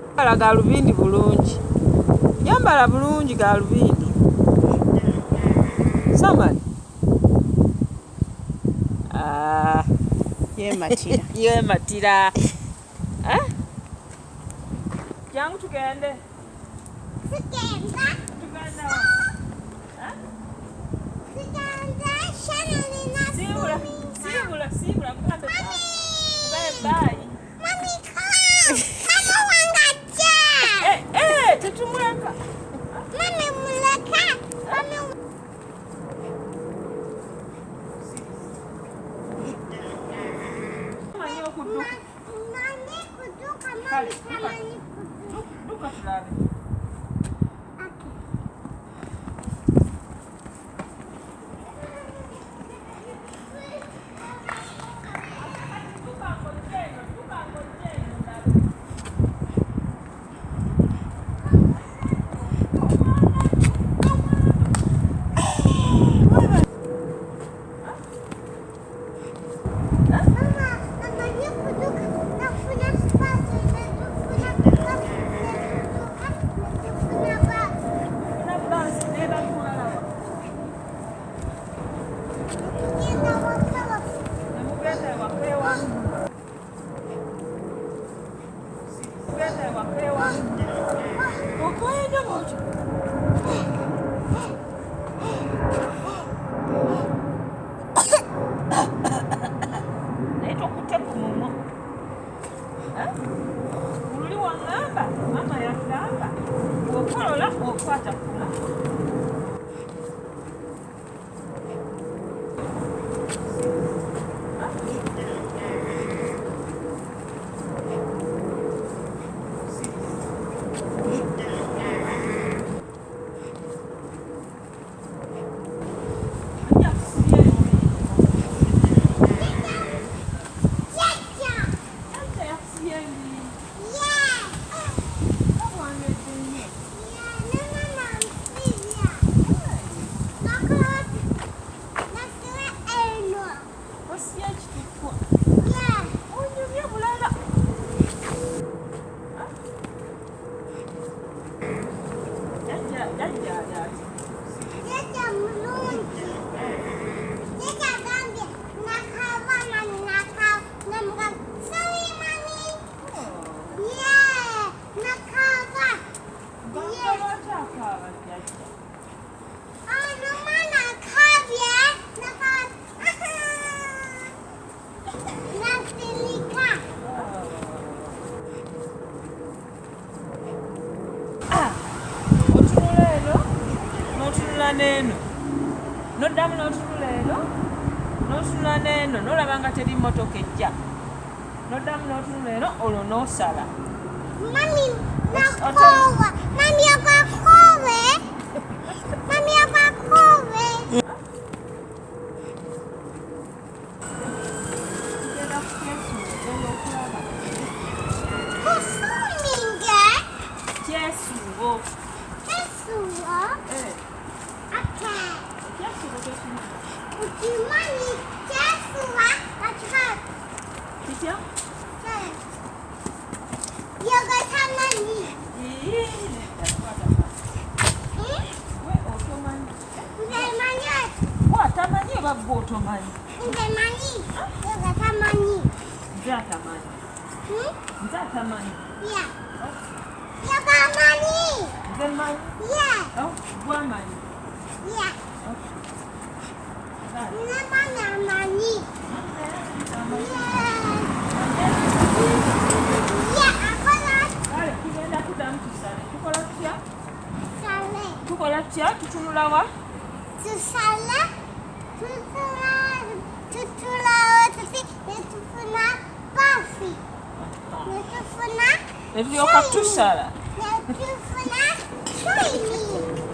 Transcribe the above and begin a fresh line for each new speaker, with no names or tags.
Yambala galubindi bulungi. Yambala bulungi galubindi. Samani.
Yematira.
Yematira. Jangu tugende.
Tugenda.
Tugenda.
Tugenda. Shannon na
Sibula. Mukande. Bye.
Mami, come. Mama wangacha.
Tetumuleka.
Mami muleka. Mami. Mami kuduka. Mami tamani kuduka.
Duka tulabe. Ululi wangamba, mama yagamba, okolola okwata kuna. Noddamu n'otunula eno n'otunula n'eno n'olaba nga teri mmotoka ejja. Noddamu n'otunula eno olwo n'osala.
Mami nakoowa. Mami akakoowe. Mami akakoowe. Kufuminge.
Kyesuubo.
Kyesuubo. Ukimanyi kyesuuba bakikala.
Kitya?
Yoga tamanyi. Nze manyi.
Atamanyi oba gwe otomanyi?
Nze manyi. Yoga tamanyi.
Nze atamanyi. Nze atamanyi.
Yeah. Yoga manyi.
Nze manyi.
Yeah.
Gwe amanyi.
Yeah. Nabana manyi. Yeah, akola.
Kale tugenda kuddamu tusale. Tukola tutya?
Sale.
Tukola tutya? Tutunula wa?
Tusala. Tutula netufuna bafi. Netufuna.
Ne tulyoka tusala.
Netufuna training.